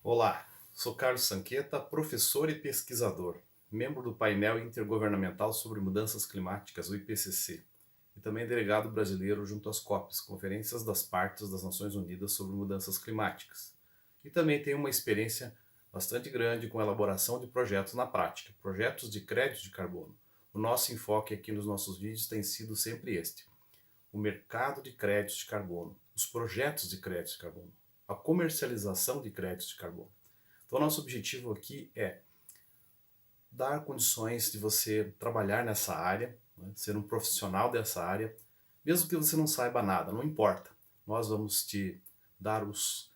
Olá, sou Carlos Sanqueta, professor e pesquisador, membro do painel intergovernamental sobre mudanças climáticas, o IPCC, e também delegado brasileiro junto às COPs, Conferências das Partes das Nações Unidas sobre Mudanças Climáticas. E também tenho uma experiência bastante grande com a elaboração de projetos na prática, projetos de crédito de carbono. O nosso enfoque aqui nos nossos vídeos tem sido sempre este: o mercado de créditos de carbono, os projetos de créditos de carbono, a comercialização de créditos de carbono. Então, nosso objetivo aqui é dar condições de você trabalhar nessa área, né, ser um profissional dessa área, mesmo que você não saiba nada, não importa. Nós vamos te dar os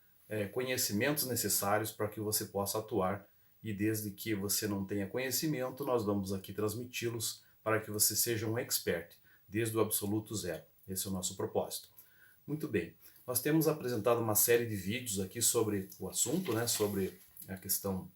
conhecimentos necessários para que você possa atuar, e desde que você não tenha conhecimento, nós vamos aqui transmiti-los para que você seja um expert, desde o absoluto zero. Esse é o nosso propósito. Muito bem, nós temos apresentado uma série de vídeos aqui sobre o assunto, né, sobre a questão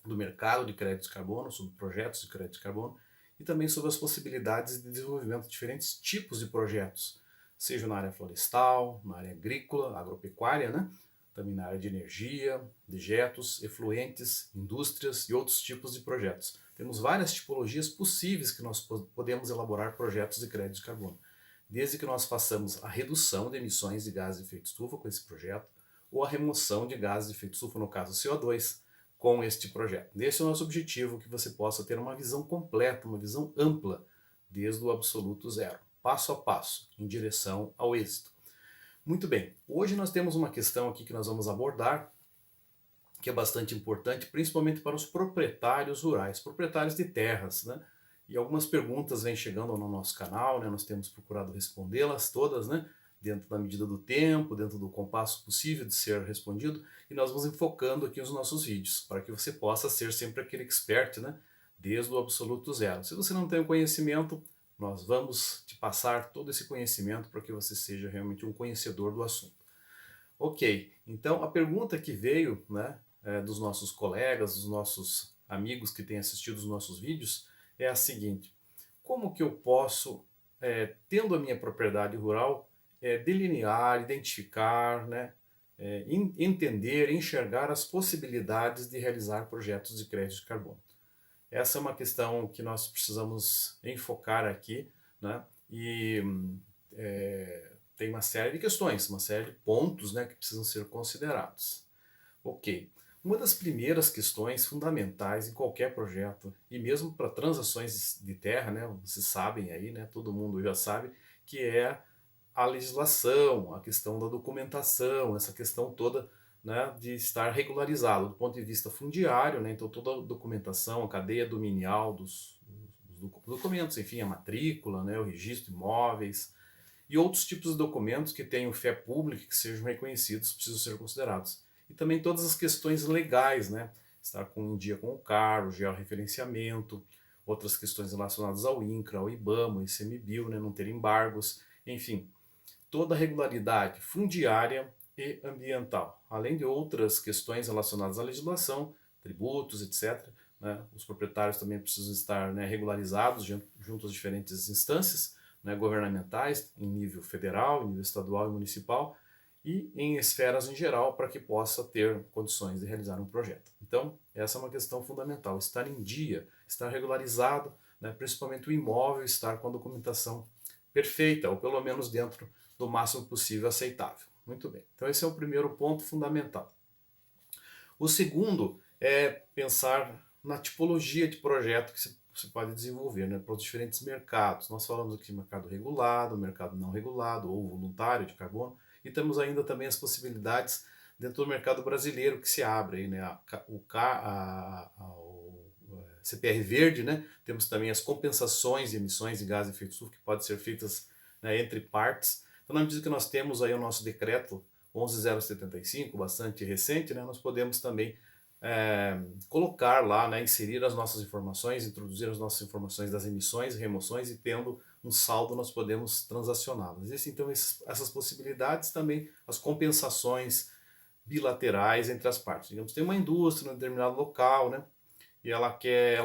do mercado de créditos de carbono, sobre projetos de crédito de carbono e também sobre as possibilidades de desenvolvimento de diferentes tipos de projetos, seja na área florestal, na área agrícola, agropecuária, né? Também na área de energia, dejetos, efluentes, indústrias e outros tipos de projetos. Temos várias tipologias possíveis que nós podemos elaborar projetos de crédito de carbono, desde que nós façamos a redução de emissões de gases de efeito estufa com esse projeto, ou a remoção de gases de efeito estufa, no caso CO2, com este projeto. Esse é o nosso objetivo, que você possa ter uma visão completa, uma visão ampla, desde o absoluto zero, passo a passo, em direção ao êxito. Muito bem, hoje nós temos uma questão aqui que nós vamos abordar, que é bastante importante, principalmente para os proprietários rurais, proprietários de terras, né? E algumas perguntas vêm chegando no nosso canal, né? Nós temos procurado respondê-las todas, né? Dentro da medida do tempo, dentro do compasso possível de ser respondido, e nós vamos enfocando aqui os nossos vídeos, para que você possa ser sempre aquele expert, né? Desde o absoluto zero. Se você não tem o conhecimento, nós vamos te passar todo esse conhecimento para que você seja realmente um conhecedor do assunto. Ok, então a pergunta que veio, né, dos nossos colegas, dos nossos amigos que têm assistido os nossos vídeos, é a seguinte: como que eu posso, tendo a minha propriedade rural, delinear, identificar, né, entender, enxergar as possibilidades de realizar projetos de crédito de carbono? Essa é uma questão que nós precisamos enfocar aqui, né? E tem uma série de questões, uma série de pontos, né, que precisam ser considerados. Ok. Uma das primeiras questões fundamentais em qualquer projeto, e mesmo para transações de terra, né, vocês sabem aí, né, todo mundo já sabe, que é a legislação, a questão da documentação, essa questão toda, né, de estar regularizado do ponto de vista fundiário, né, então toda a documentação, a cadeia dominial dos documentos, enfim, a matrícula, né, o registro de imóveis e outros tipos de documentos que tenham fé pública, que sejam reconhecidos, precisam ser considerados. E também todas as questões legais, né, estar em dia com o CAR, o georreferenciamento, outras questões relacionadas ao INCRA, ao IBAMA, ao ICMBio, né, não ter embargos, enfim, toda a regularidade fundiária e ambiental, além de outras questões relacionadas à legislação, tributos, etc. Né? Os proprietários também precisam estar, né, regularizados junto às diferentes instâncias, né, governamentais, em nível federal, em nível estadual e municipal, e em esferas em geral, para que possa ter condições de realizar um projeto. Então, essa é uma questão fundamental: estar em dia, estar regularizado, né, principalmente o imóvel estar com a documentação perfeita, ou pelo menos dentro do máximo possível aceitável. Muito bem, então esse é o primeiro ponto fundamental. O segundo é pensar na tipologia de projeto que você pode desenvolver, né, para os diferentes mercados. Nós falamos aqui de mercado regulado, mercado não regulado ou voluntário de carbono, e temos ainda também as possibilidades dentro do mercado brasileiro que se abre, né, o CPR verde, né, temos também as compensações de emissões de gases de efeito estufa que podem ser feitas, né, entre partes. Então, na medida que nós temos aí o nosso decreto 11.075, bastante recente, né, nós podemos também colocar lá, né, inserir as nossas informações, introduzir as nossas informações das emissões e remoções, e tendo um saldo nós podemos transacioná-las. Existem então essas possibilidades, também as compensações bilaterais entre as partes. Digamos, tem uma indústria em um determinado local, né, e ela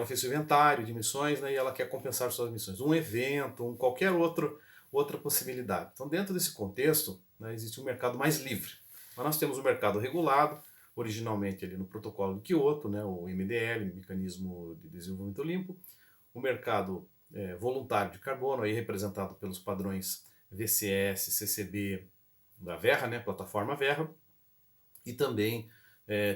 fez o inventário de emissões, né, e ela quer compensar suas emissões. Um evento, qualquer outra possibilidade. Então, dentro desse contexto, né, existe um mercado mais livre. Mas nós temos um mercado regulado, originalmente ali no protocolo de Kyoto, né, o MDL, Mecanismo de Desenvolvimento Limpo, o mercado voluntário de carbono, aí representado pelos padrões VCS, CCB da Verra, né, plataforma Verra, e também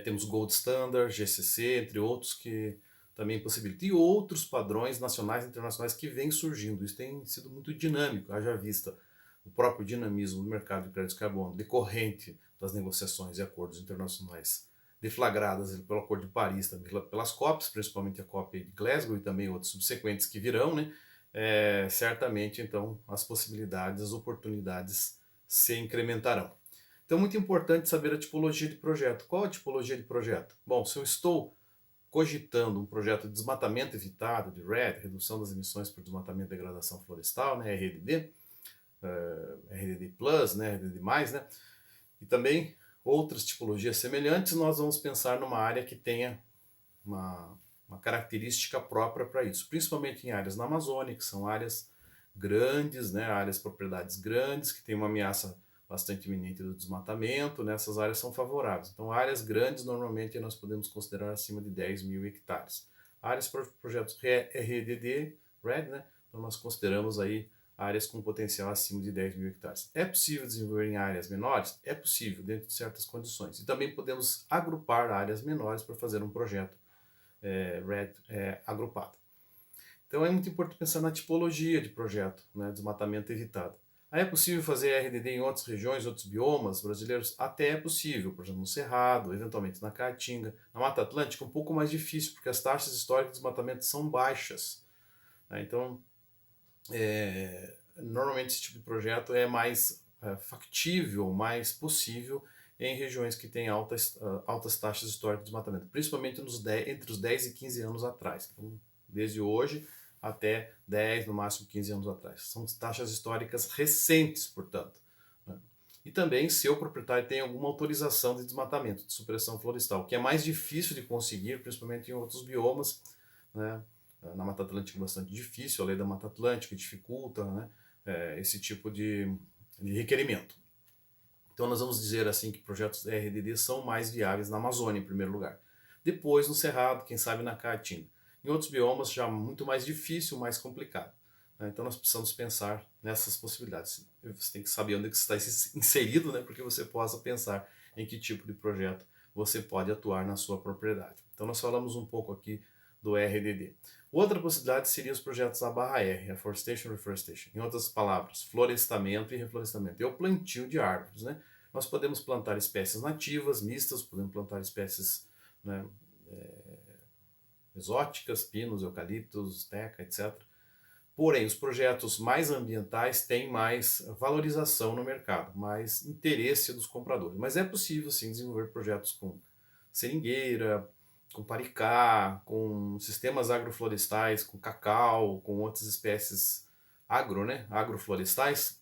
temos Gold Standard, GCC, entre outros, que também possibilitam. E outros padrões nacionais e internacionais que vêm surgindo. Isso tem sido muito dinâmico, haja vista o próprio dinamismo do mercado de crédito de carbono decorrente das negociações e acordos internacionais deflagradas pelo Acordo de Paris, também pelas COPs, principalmente a COP de Glasgow e também outros subsequentes que virão, né? Certamente, então, as possibilidades, as oportunidades se incrementarão. Então, muito importante saber a tipologia de projeto. Qual a tipologia de projeto? Bom, se eu estou cogitando um projeto de desmatamento evitado, de RED, redução das emissões por desmatamento e degradação florestal, né, RDD, RDD+, né, RDD+, né, e também outras tipologias semelhantes, nós vamos pensar numa área que tenha uma característica própria para isso, principalmente em áreas na Amazônia, que são áreas grandes, né, áreas, propriedades grandes, que têm uma ameaça bastante iminente do desmatamento, né, essas áreas são favoráveis. Então, áreas grandes, normalmente, nós podemos considerar acima de 10 mil hectares. Áreas para projetos RDD, RED, né, então nós consideramos aí áreas com potencial acima de 10 mil hectares. É possível desenvolver em áreas menores? É possível, dentro de certas condições. E também podemos agrupar áreas menores para fazer um projeto RED agrupado. Então é muito importante pensar na tipologia de projeto, né, desmatamento evitado. Aí é possível fazer RDD em outras regiões, outros biomas brasileiros? Até é possível, por exemplo, no Cerrado, eventualmente na Caatinga. Na Mata Atlântica um pouco mais difícil, porque as taxas históricas de desmatamento são baixas. Né? Então, normalmente esse tipo de projeto é mais factível, mais possível em regiões que têm altas taxas históricas de desmatamento, principalmente entre os 10 e 15 anos atrás. Então, desde hoje até 10, no máximo 15 anos atrás. São taxas históricas recentes, portanto. Né? E também se o proprietário tem alguma autorização de desmatamento, de supressão florestal, que é mais difícil de conseguir, principalmente em outros biomas, né? Na Mata Atlântica é bastante difícil, a lei da Mata Atlântica dificulta, né, esse tipo de requerimento. Então nós vamos dizer assim que projetos RDD são mais viáveis na Amazônia, em primeiro lugar. Depois no Cerrado, quem sabe na Caatinga. Em outros biomas já muito mais difícil, mais complicado. Né? Então nós precisamos pensar nessas possibilidades. Você tem que saber onde você está inserido, né, porque você possa pensar em que tipo de projeto você pode atuar na sua propriedade. Então nós falamos um pouco aqui do RDD. Outra possibilidade seria os projetos A/R, Afforestation e Reforestation. Em outras palavras, florestamento e reflorestamento. É o plantio de árvores, né? Nós podemos plantar espécies nativas, mistas, podemos plantar espécies, né, exóticas, pinos, eucaliptos, teca, etc. Porém, os projetos mais ambientais têm mais valorização no mercado, mais interesse dos compradores. Mas é possível, sim, desenvolver projetos com seringueira, com paricá, com sistemas agroflorestais, com cacau, com outras espécies agroflorestais,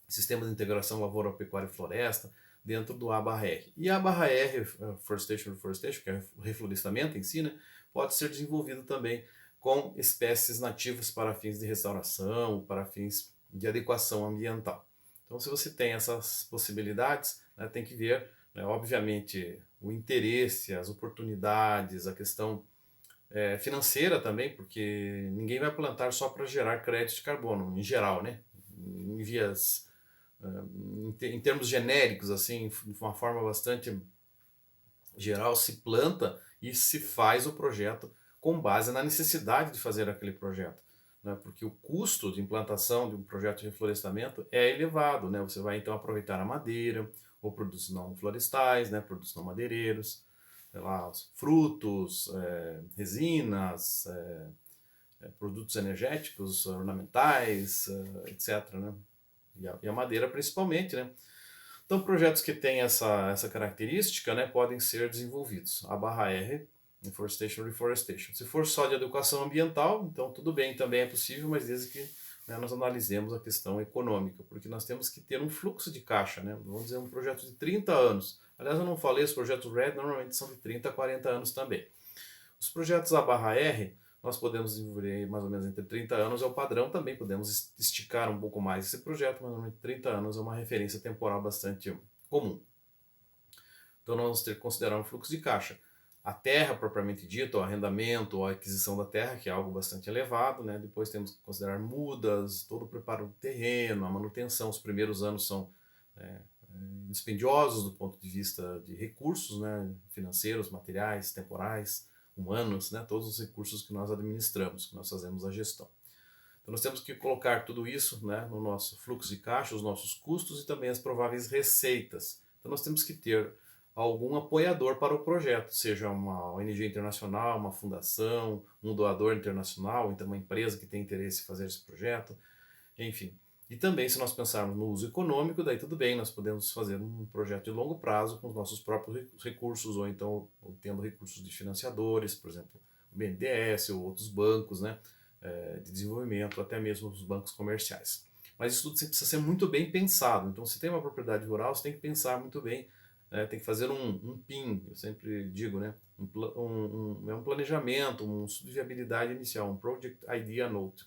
sistemas de integração lavoura, pecuária e floresta, dentro do A/R. E a A/R, Forestation e Reforestation, que é o reflorestamento em si, né, pode ser desenvolvido também com espécies nativas para fins de restauração, para fins de adequação ambiental. Então, se você tem essas possibilidades, né, tem que ver, né, obviamente, o interesse, as oportunidades, a questão financeira também, porque ninguém vai plantar só para gerar crédito de carbono, em geral, né? Em vias, em termos genéricos, assim, de uma forma bastante geral, se planta e se faz o projeto com base na necessidade de fazer aquele projeto. Né? Porque o custo de implantação de um projeto de reflorestamento é elevado. Né? Você vai então aproveitar a madeira, ou produtos não florestais, né? Produtos não madeireiros, sei lá, frutos, resinas, produtos energéticos, ornamentais, etc. Né? E a madeira principalmente, né? Então, projetos que têm essa característica, né, podem ser desenvolvidos. A/R, Afforestation e Reforestation. Se for só de educação ambiental, então tudo bem, também é possível, mas desde que, né, nós analisemos a questão econômica, porque nós temos que ter um fluxo de caixa, né? Vamos dizer, um projeto de 30 anos. Aliás, eu não falei, os projetos RED normalmente são de 30 a 40 anos também. Os projetos A/R, nós podemos desenvolver mais ou menos entre 30 anos, é o padrão, também podemos esticar um pouco mais esse projeto, mas normalmente 30 anos é uma referência temporal bastante comum. Então nós vamos ter que considerar um fluxo de caixa. A terra propriamente dita, o arrendamento, ou a aquisição da terra, que é algo bastante elevado, né? Depois temos que considerar mudas, todo o preparo do terreno, a manutenção. Os primeiros anos são é, dispendiosos do ponto de vista de recursos, né? Financeiros, materiais, temporais, humanos, né? Todos os recursos que nós administramos, que nós fazemos a gestão. Então nós temos que colocar tudo isso, né, no nosso fluxo de caixa, os nossos custos e também as prováveis receitas. Então nós temos que ter algum apoiador para o projeto, seja uma ONG internacional, uma fundação, um doador internacional, então uma empresa que tem interesse em fazer esse projeto, enfim. E também, se nós pensarmos no uso econômico, daí tudo bem, nós podemos fazer um projeto de longo prazo com os nossos próprios recursos, ou então tendo recursos de financiadores, por exemplo, o BNDES ou outros bancos, né, de desenvolvimento, até mesmo os bancos comerciais. Mas isso tudo precisa ser muito bem pensado. Então, se tem uma propriedade rural, você tem que pensar muito bem, tem que fazer um PIN, eu sempre digo, né, um planejamento, um estudo de viabilidade inicial, um Project Idea Note.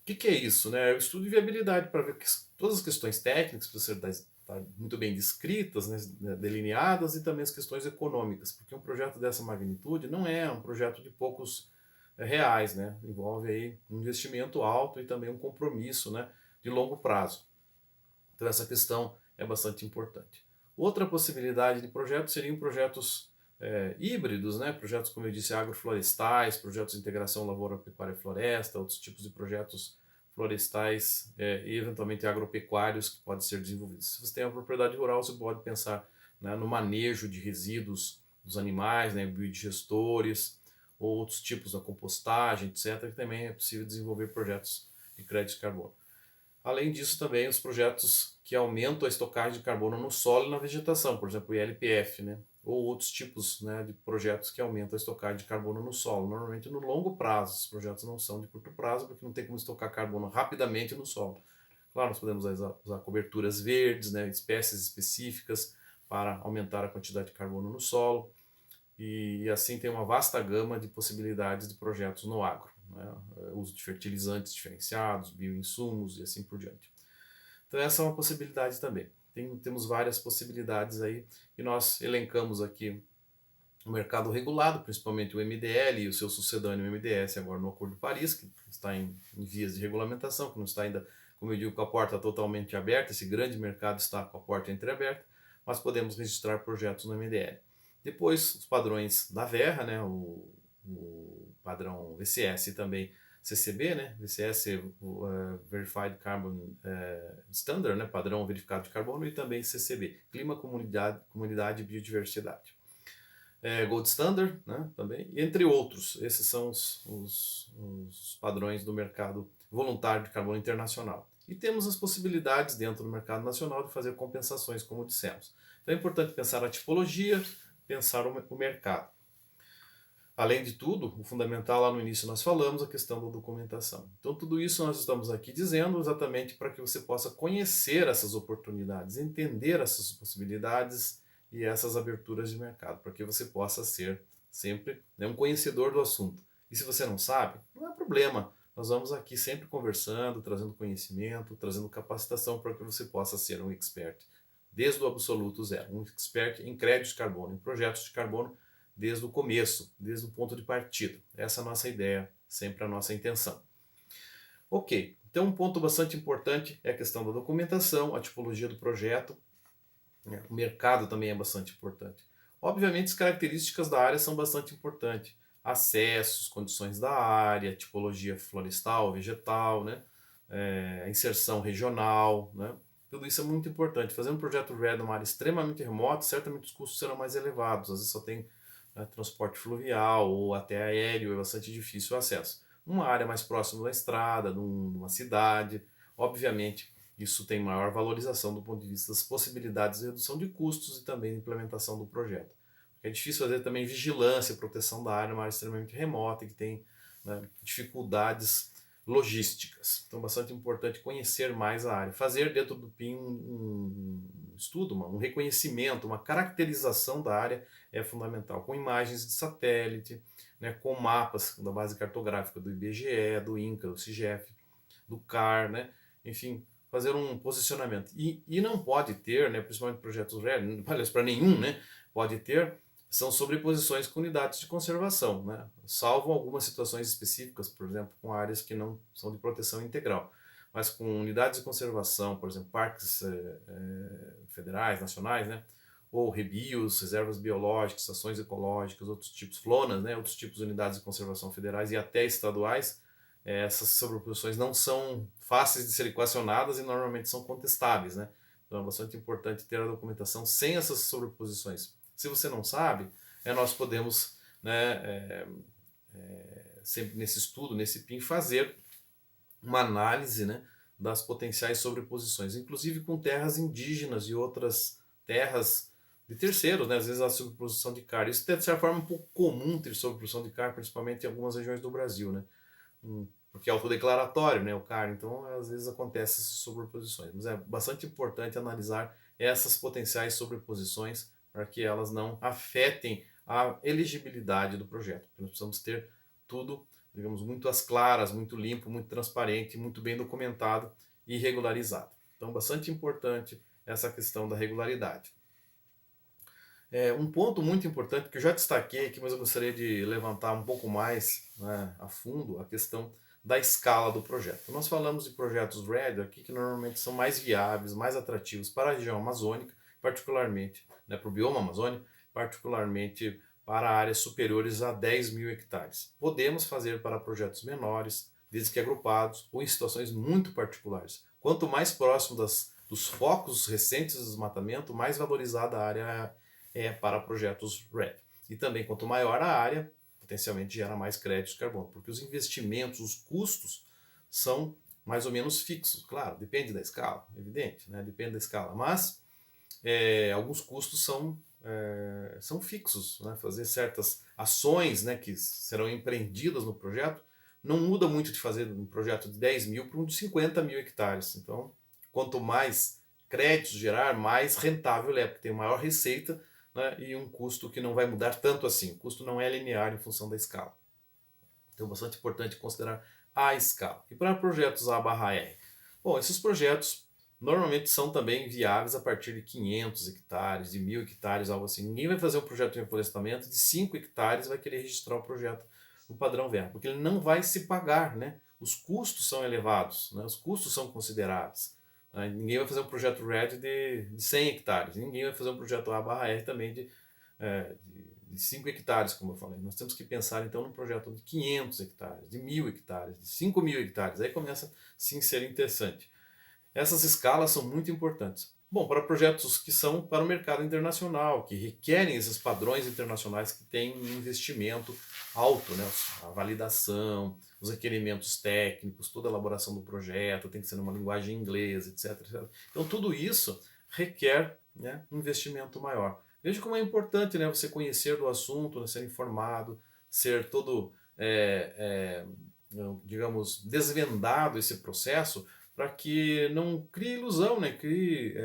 O que é isso? Né? É o estudo de viabilidade para ver que todas as questões técnicas precisam estar muito bem descritas, né, delineadas, e também as questões econômicas, porque um projeto dessa magnitude não é um projeto de poucos reais, né? Envolve aí um investimento alto e também um compromisso, né, de longo prazo. Então essa questão é bastante importante. Outra possibilidade de projetos seriam projetos híbridos, né? Projetos, como eu disse, agroflorestais, projetos de integração lavoura, pecuária e floresta, outros tipos de projetos florestais e eventualmente agropecuários que podem ser desenvolvidos. Se você tem uma propriedade rural, você pode pensar, né, no manejo de resíduos dos animais, né, biodigestores, ou outros tipos da compostagem, etc., que também é possível desenvolver projetos de crédito de carbono. Além disso, também os projetos que aumentam a estocagem de carbono no solo e na vegetação, por exemplo, o ILPF, né? Ou outros tipos, né, de projetos que aumentam a estocagem de carbono no solo. Normalmente no longo prazo, esses projetos não são de curto prazo, porque não tem como estocar carbono rapidamente no solo. Claro, nós podemos usar coberturas verdes, né, espécies específicas para aumentar a quantidade de carbono no solo, e assim tem uma vasta gama de possibilidades de projetos no agro, né? Uso de fertilizantes diferenciados, bioinsumos e assim por diante. Então essa é uma possibilidade também. Temos várias possibilidades aí, e nós elencamos aqui o mercado regulado, principalmente o MDL e o seu sucedâneo o MDS, agora no Acordo de Paris, que está em vias de regulamentação, que não está ainda, como eu digo, com a porta totalmente aberta. Esse grande mercado está com a porta entreaberta, mas podemos registrar projetos no MDL. Depois, os padrões da Verra, né, o padrão VCS e também CCB, né, VCS, Verified Carbon Standard, né, padrão verificado de carbono, e também CCB, Clima, Comunidade e Biodiversidade. Gold Standard, né, também, entre outros. Esses são os padrões do mercado voluntário de carbono internacional. E temos as possibilidades dentro do mercado nacional de fazer compensações, como dissemos. Então é importante pensar a tipologia, pensar o mercado. Além de tudo, o fundamental, lá no início nós falamos, a questão da documentação. Então tudo isso nós estamos aqui dizendo exatamente para que você possa conhecer essas oportunidades, entender essas possibilidades e essas aberturas de mercado, para que você possa ser sempre, né, um conhecedor do assunto. E se você não sabe, não é problema. Nós vamos aqui sempre conversando, trazendo conhecimento, trazendo capacitação para que você possa ser um expert desde o absoluto zero, um expert em créditos de carbono, em projetos de carbono, desde o começo, desde o ponto de partida. Essa é a nossa ideia, sempre a nossa intenção. Ok, então um ponto bastante importante é a questão da documentação, a tipologia do projeto. O mercado também é bastante importante. Obviamente, as características da área são bastante importantes. Acessos, condições da área, tipologia florestal, vegetal, né? A inserção regional, né? Tudo isso é muito importante. Fazer um projeto RED numa área extremamente remota, certamente os custos serão mais elevados. Às vezes só tem, né, transporte fluvial ou até aéreo, é bastante difícil o acesso. Uma área mais próxima da estrada, de uma cidade, obviamente isso tem maior valorização do ponto de vista das possibilidades de redução de custos e também de implementação do projeto. É difícil fazer também vigilância e proteção da área numa área extremamente remota e que tem, né, dificuldades logísticas. Então, bastante importante conhecer mais a área. Fazer dentro do PIN um estudo, um reconhecimento, uma caracterização da área é fundamental, com imagens de satélite, né, com mapas da base cartográfica do IBGE, do INCRA, do CIGEF, do CAR, né, enfim, fazer um posicionamento. E não pode ter, né, principalmente projetos RED, aliás, para nenhum, né, pode ter, são sobreposições com unidades de conservação, né, salvo algumas situações específicas, por exemplo, com áreas que não são de proteção integral. Mas com unidades de conservação, por exemplo, parques federais, nacionais, né, ou rebios, reservas biológicas, estações ecológicas, outros tipos, flonas, né, outros tipos de unidades de conservação federais e até estaduais, essas sobreposições não são fáceis de ser equacionadas e normalmente são contestáveis, né? Então é bastante importante ter a documentação sem essas sobreposições. Se você não sabe, nós podemos, né, sempre nesse estudo, nesse PIN, fazer uma análise, né, das potenciais sobreposições, inclusive com terras indígenas e outras terras de terceiros, né? Às vezes a sobreposição de CAR. Isso de certa forma é um pouco comum ter sobreposição de CAR, principalmente em algumas regiões do Brasil, né? Porque é autodeclaratório, né, o CAR, então às vezes acontece essas sobreposições. Mas é bastante importante analisar essas potenciais sobreposições para que elas não afetem a elegibilidade do projeto. Porque nós precisamos ter tudo, digamos, muito às claras, muito limpo, muito transparente, muito bem documentado e regularizado. Então, bastante importante essa questão da regularidade. Um ponto muito importante que eu já destaquei aqui, mas eu gostaria de levantar um pouco mais, né, a fundo, a questão da escala do projeto. Nós falamos de projetos RED aqui que normalmente são mais viáveis, mais atrativos para a região amazônica, particularmente, né, para o bioma amazônico, particularmente para áreas superiores a 10 mil hectares. Podemos fazer para projetos menores, desde que agrupados ou em situações muito particulares. Quanto mais próximo dos focos recentes de desmatamento, mais valorizada a área para projetos RED. E também, quanto maior a área, potencialmente gera mais créditos de carbono, porque os investimentos, os custos, são mais ou menos fixos. Claro, depende da escala, evidente, né? Depende da escala, mas alguns custos são fixos, né? Fazer certas ações, né, que serão empreendidas no projeto não muda muito de fazer um projeto de 10 mil para um de 50 mil hectares. Então, quanto mais créditos gerar, mais rentável é, porque tem maior receita, né, e um custo que não vai mudar tanto assim. O custo não é linear em função da escala. Então é bastante importante considerar a escala. E para projetos A/R? Bom, esses projetos normalmente são também viáveis a partir de 500 hectares, de 1.000 hectares, algo assim. Ninguém vai fazer um projeto de reflorestamento de 5 hectares e vai querer registrar o projeto no padrão VEA, porque ele não vai se pagar, né? Os custos são elevados, né? Os custos são consideráveis. Ninguém vai fazer um projeto RED de 100 hectares, ninguém vai fazer um projeto A/R também de 5 hectares, como eu falei. Nós temos que pensar então num projeto de 500 hectares, de 1.000 hectares, de 5.000 hectares. Aí começa sim a ser interessante. Essas escalas são muito importantes. Bom, para projetos que são para o mercado internacional, que requerem esses padrões internacionais que têm um investimento alto, né? A validação, os requerimentos técnicos, toda a elaboração do projeto tem que ser numa linguagem inglesa, etc, etc. Então tudo isso requer, né, um investimento maior. Veja como é importante, né, você conhecer do assunto, né, ser informado, ser todo, digamos, desvendado esse processo, para que não crie ilusão, né? Crie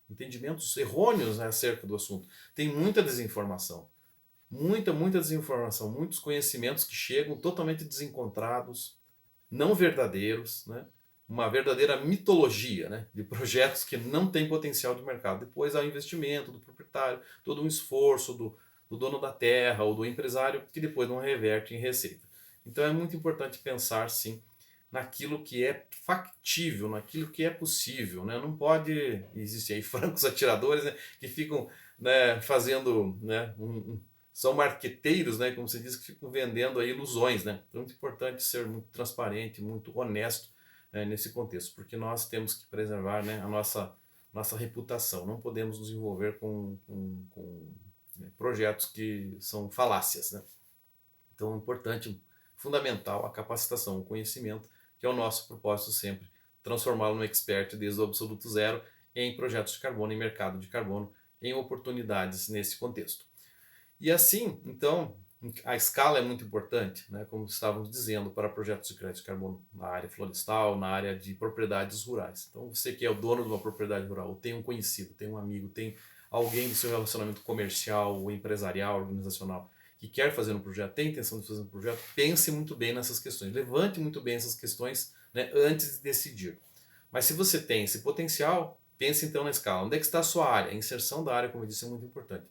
entendimentos errôneos, né, acerca do assunto. Tem muita desinformação, muita desinformação, muitos conhecimentos que chegam totalmente desencontrados, não verdadeiros, né? Uma verdadeira mitologia, né, de projetos que não têm potencial de mercado. Depois há investimento do proprietário, todo um esforço do dono da terra ou do empresário que depois não reverte em receita. Então é muito importante pensar, sim, naquilo que é factível, naquilo que é possível, né? Não pode existir aí francos atiradores, né, que ficam, né, fazendo, né, são marqueteiros, né, como se diz, que ficam vendendo aí ilusões, né? Então é muito importante ser muito transparente, muito honesto, nesse contexto, porque nós temos que preservar, né, a nossa reputação. Não podemos nos envolver com né, projetos que são falácias, né? Então é importante, fundamental a capacitação, o conhecimento, que é o nosso propósito sempre, transformá-lo no expert desde o absoluto zero em projetos de carbono, em mercado de carbono, em oportunidades nesse contexto. E assim, então, a escala é muito importante, né, como estávamos dizendo, para projetos de crédito de carbono na área florestal, na área de propriedades rurais. Então, você que é o dono de uma propriedade rural, ou tem um conhecido, tem um amigo, tem alguém do seu relacionamento comercial, ou empresarial, organizacional, que quer fazer um projeto, tem intenção de fazer um projeto, pense muito bem nessas questões, levante muito bem essas questões, né, antes de decidir. Mas se você tem esse potencial, pense então na escala. Onde é que está a sua área? A inserção da área, como eu disse, é muito importante.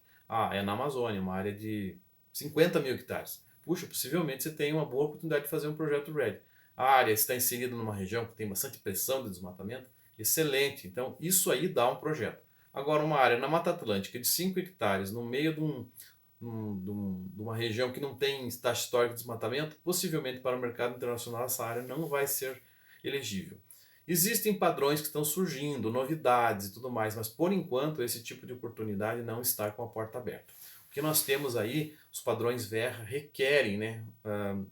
É na Amazônia, uma área de 50 mil hectares. Puxa, possivelmente você tem uma boa oportunidade de fazer um projeto RED. A área está inserida numa região que tem bastante pressão de desmatamento, excelente. Então, isso aí dá um projeto. Agora, uma área na Mata Atlântica de 5 hectares, no meio de uma região que não tem taxa histórica de desmatamento, possivelmente para o mercado internacional essa área não vai ser elegível. Existem padrões que estão surgindo, novidades e tudo mais, mas por enquanto esse tipo de oportunidade não está com a porta aberta. O que nós temos aí, os padrões Verra requerem, né,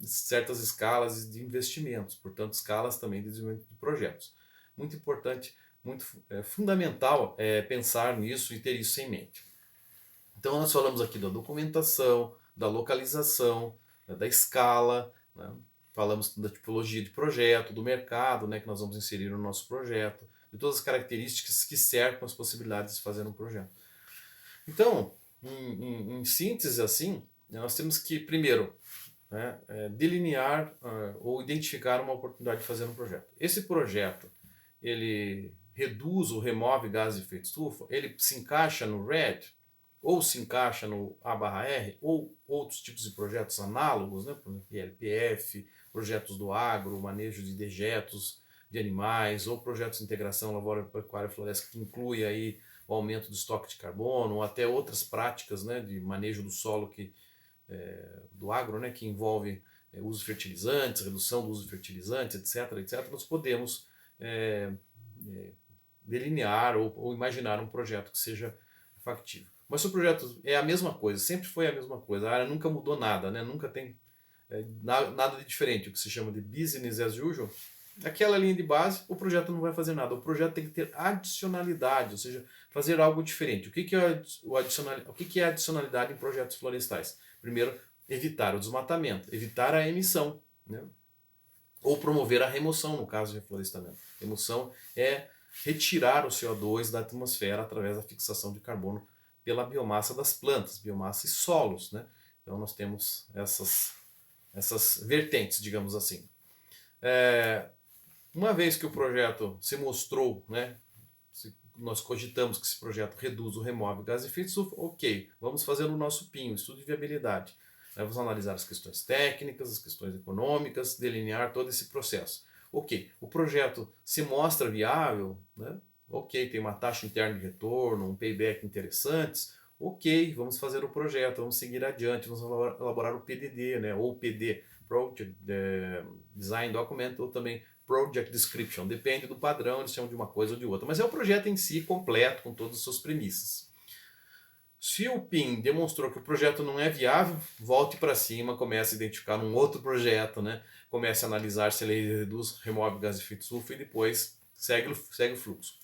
certas escalas de investimentos, portanto escalas também de desenvolvimento de projetos. Muito importante, muito fundamental pensar nisso e ter isso em mente. Então nós falamos aqui da documentação, da localização, da escala, né? Falamos da tipologia de projeto, do mercado, né, que nós vamos inserir no nosso projeto, de todas as características que cercam as possibilidades de fazer um projeto. Então, em síntese assim, nós temos que primeiro, né, delinear ou identificar uma oportunidade de fazer um projeto. Esse projeto, ele reduz ou remove gases de efeito estufa, ele se encaixa no RED, ou se encaixa no A/R, ou outros tipos de projetos análogos, né, por exemplo, ILPF, projetos do agro, manejo de dejetos de animais, ou projetos de integração lavoura-pecuária floresta que inclui aí o aumento do estoque de carbono, ou até outras práticas, né, de manejo do solo do agro, né, que envolve uso de fertilizantes, redução do uso de fertilizantes, etc. Nós podemos delinear ou imaginar um projeto que seja factível. Mas se o projeto é a mesma coisa, sempre foi a mesma coisa, a área nunca mudou nada, né? Nunca tem nada de diferente, o que se chama de business as usual, aquela linha de base, o projeto não vai fazer nada. O projeto tem que ter adicionalidade, ou seja, fazer algo diferente. O que é adicionalidade em projetos florestais? Primeiro, evitar o desmatamento, evitar a emissão, né? Ou promover a remoção, no caso de reflorestamento. Remoção é retirar o CO2 da atmosfera através da fixação de carbono pela biomassa das plantas, biomassa e solos, né? Então nós temos essas vertentes, digamos assim. Uma vez que o projeto se mostrou, né, nós cogitamos que esse projeto reduz ou remove gases de efeito estufa, ok, vamos fazer o nosso PIN, o estudo de viabilidade. Vamos analisar as questões técnicas, as questões econômicas, delinear todo esse processo. Ok, o projeto se mostra viável, né? Ok, tem uma taxa interna de retorno, um payback interessantes, ok, vamos fazer o projeto, vamos seguir adiante, vamos elaborar o PDD, né? Ou PD, Project Design Document, ou também Project Description, depende do padrão, eles chamam de uma coisa ou de outra, mas é o projeto em si completo, com todas as suas premissas. Se o PIN demonstrou que o projeto não é viável, volte para cima, comece a identificar um outro projeto, né? Comece a analisar se ele reduz, remove gás de efeito estufa e depois segue o fluxo.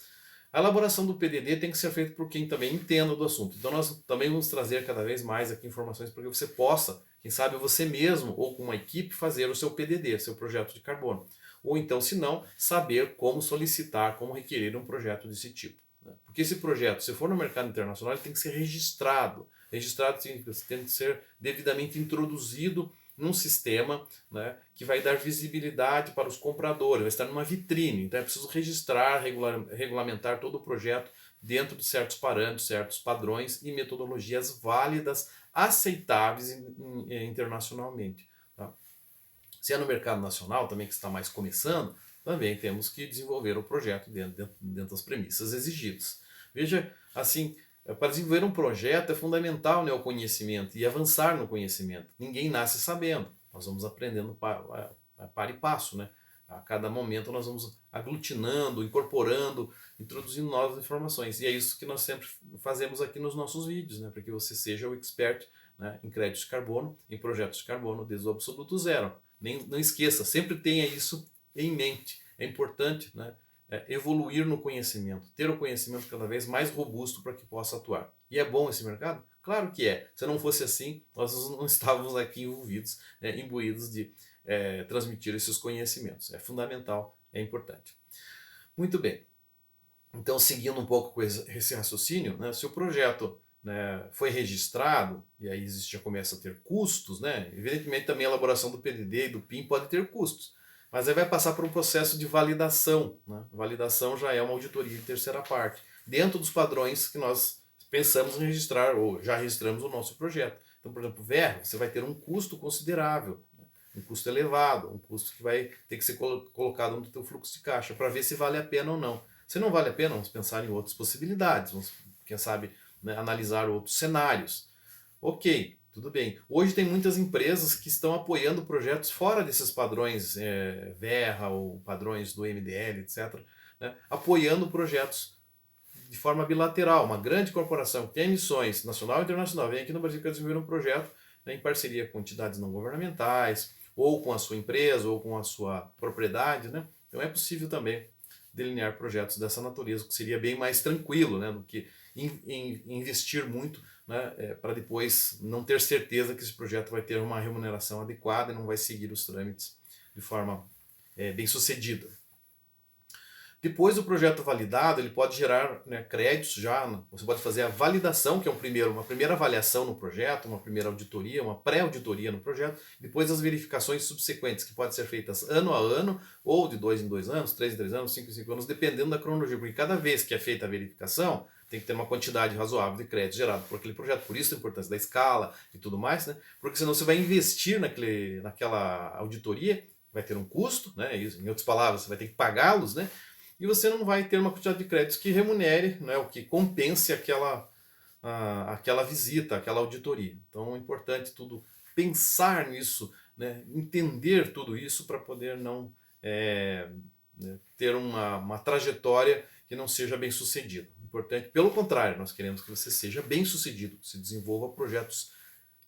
A elaboração do PDD tem que ser feita por quem também entenda do assunto. Então nós também vamos trazer cada vez mais aqui informações para que você possa, quem sabe você mesmo ou com uma equipe, fazer o seu PDD, seu projeto de carbono. Ou então, se não, saber como solicitar, como requerer um projeto desse tipo. Porque esse projeto, se for no mercado internacional, ele tem que ser registrado. Registrado significa que tem que ser devidamente introduzido num sistema, né, que vai dar visibilidade para os compradores, vai estar numa vitrine. Então é preciso registrar, regulamentar todo o projeto dentro de certos parâmetros, certos padrões e metodologias válidas, aceitáveis internacionalmente. Tá? Se é no mercado nacional também que está mais começando, também temos que desenvolver o projeto dentro das premissas exigidas. Veja, assim, para desenvolver um projeto é fundamental, né, o conhecimento e avançar no conhecimento. Ninguém nasce sabendo, nós vamos aprendendo para e passo, né? A cada momento nós vamos aglutinando, incorporando, introduzindo novas informações. E é isso que nós sempre fazemos aqui nos nossos vídeos, né, para que você seja o expert, né, em créditos de carbono, em projetos de carbono desde o absoluto zero. Não esqueça, sempre tenha isso em mente. É importante, né, evoluir no conhecimento, ter o conhecimento cada vez mais robusto para que possa atuar. E é bom esse mercado? Claro que é. Se não fosse assim, nós não estávamos aqui envolvidos, imbuídos de transmitir esses conhecimentos. É fundamental, é importante. Muito bem. Então, seguindo um pouco com esse raciocínio, né, se o projeto, né, foi registrado, e aí já começa a ter custos, né, evidentemente também a elaboração do PDD e do PIN pode ter custos. Mas aí vai passar por um processo de validação, né? Validação já é uma auditoria de terceira parte, dentro dos padrões que nós pensamos em registrar ou já registramos o nosso projeto. Então, por exemplo, VR, você vai ter um custo considerável, né? Um custo elevado, um custo que vai ter que ser colocado no teu fluxo de caixa para ver se vale a pena ou não. Se não vale a pena, vamos pensar em outras possibilidades, vamos, quem sabe, né, analisar outros cenários. Ok, tudo bem. Hoje tem muitas empresas que estão apoiando projetos fora desses padrões Verra ou padrões do MDL, etc., né, apoiando projetos de forma bilateral. Uma grande corporação que tem missões nacional e internacional vem aqui no Brasil para desenvolver um projeto, né, em parceria com entidades não governamentais, ou com a sua empresa, ou com a sua propriedade. Né? Então é possível também delinear projetos dessa natureza, que seria bem mais tranquilo, né, do que investir muito, né, para depois não ter certeza que esse projeto vai ter uma remuneração adequada e não vai seguir os trâmites de forma bem sucedida. Depois do projeto validado, ele pode gerar, né, créditos já. Você pode fazer a validação, que é uma primeira avaliação no projeto, uma primeira auditoria, uma pré-auditoria no projeto, depois as verificações subsequentes, que podem ser feitas ano a ano, ou de 2 em 2 anos, 3 em 3 anos, 5 em 5 anos, dependendo da cronologia, porque cada vez que é feita a verificação, tem que ter uma quantidade razoável de créditos gerado por aquele projeto, por isso a importância da escala e tudo mais, né? Porque senão você vai investir naquela auditoria, vai ter um custo, né? Em outras palavras, você vai ter que pagá-los, né? E você não vai ter uma quantidade de créditos que remunere, né, o que compense aquela visita, aquela auditoria. Então é importante tudo pensar nisso, né, entender tudo isso para poder não né, ter uma trajetória que não seja bem sucedida. Importante, pelo contrário, nós queremos que você seja bem sucedido, que se desenvolva projetos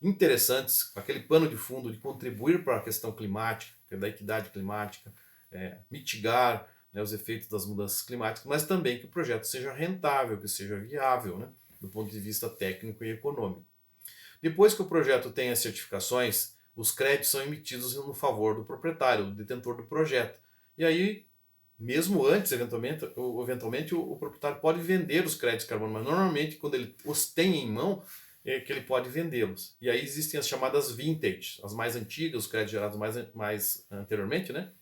interessantes, com aquele pano de fundo de contribuir para a questão climática, da equidade climática, mitigar, né, os efeitos das mudanças climáticas, mas também que o projeto seja rentável, que seja viável, né, do ponto de vista técnico e econômico. Depois que o projeto tem as certificações, os créditos são emitidos no favor do proprietário, do detentor do projeto. E aí, mesmo antes, eventualmente o proprietário pode vender os créditos de carbono, mas normalmente quando ele os tem em mão, é que ele pode vendê-los. E aí existem as chamadas vintage, as mais antigas, os créditos gerados mais anteriormente, né?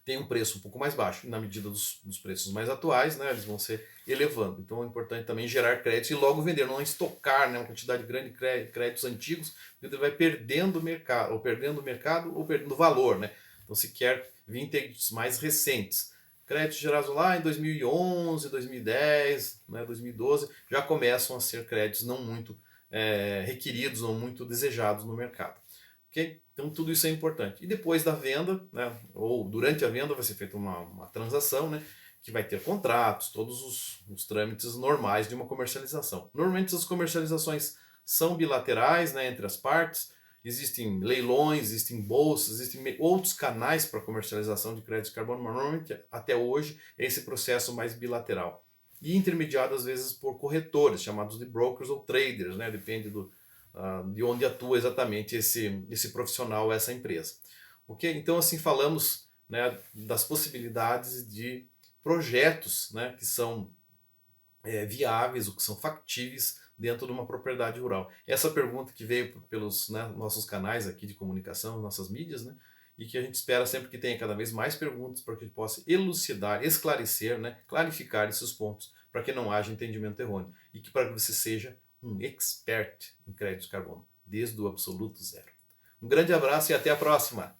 Tem um preço um pouco mais baixo. E na medida dos preços mais atuais, né, eles vão se elevando. Então é importante também gerar créditos e logo vender, não estocar, né, uma quantidade grande de créditos antigos, porque ele vai perdendo o mercado, ou perdendo valor. Né? Então se quer vintages mais recentes. Créditos gerados lá em 2011, 2010, né, 2012, já começam a ser créditos não muito requeridos, não muito desejados no mercado. Okay? Então tudo isso é importante. E depois da venda, né, ou durante a venda, vai ser feita uma transação, né, que vai ter contratos, todos os trâmites normais de uma comercialização. Normalmente as comercializações são bilaterais, né, entre as partes. Existem leilões, existem bolsas, existem outros canais para comercialização de créditos de carbono, mas normalmente até hoje é esse processo mais bilateral. E intermediado às vezes por corretores, chamados de brokers ou traders, né, depende de onde atua exatamente esse profissional, essa empresa. Ok? Então assim falamos, né, das possibilidades de projetos, né, que são viáveis ou que são factíveis dentro de uma propriedade rural. Essa pergunta que veio pelos, né, nossos canais aqui de comunicação, nossas mídias, né, e que a gente espera sempre que tenha cada vez mais perguntas para que a gente possa elucidar, esclarecer, né, clarificar esses pontos para que não haja entendimento errôneo e que para que você seja um expert em crédito de carbono, desde o absoluto zero. Um grande abraço e até a próxima!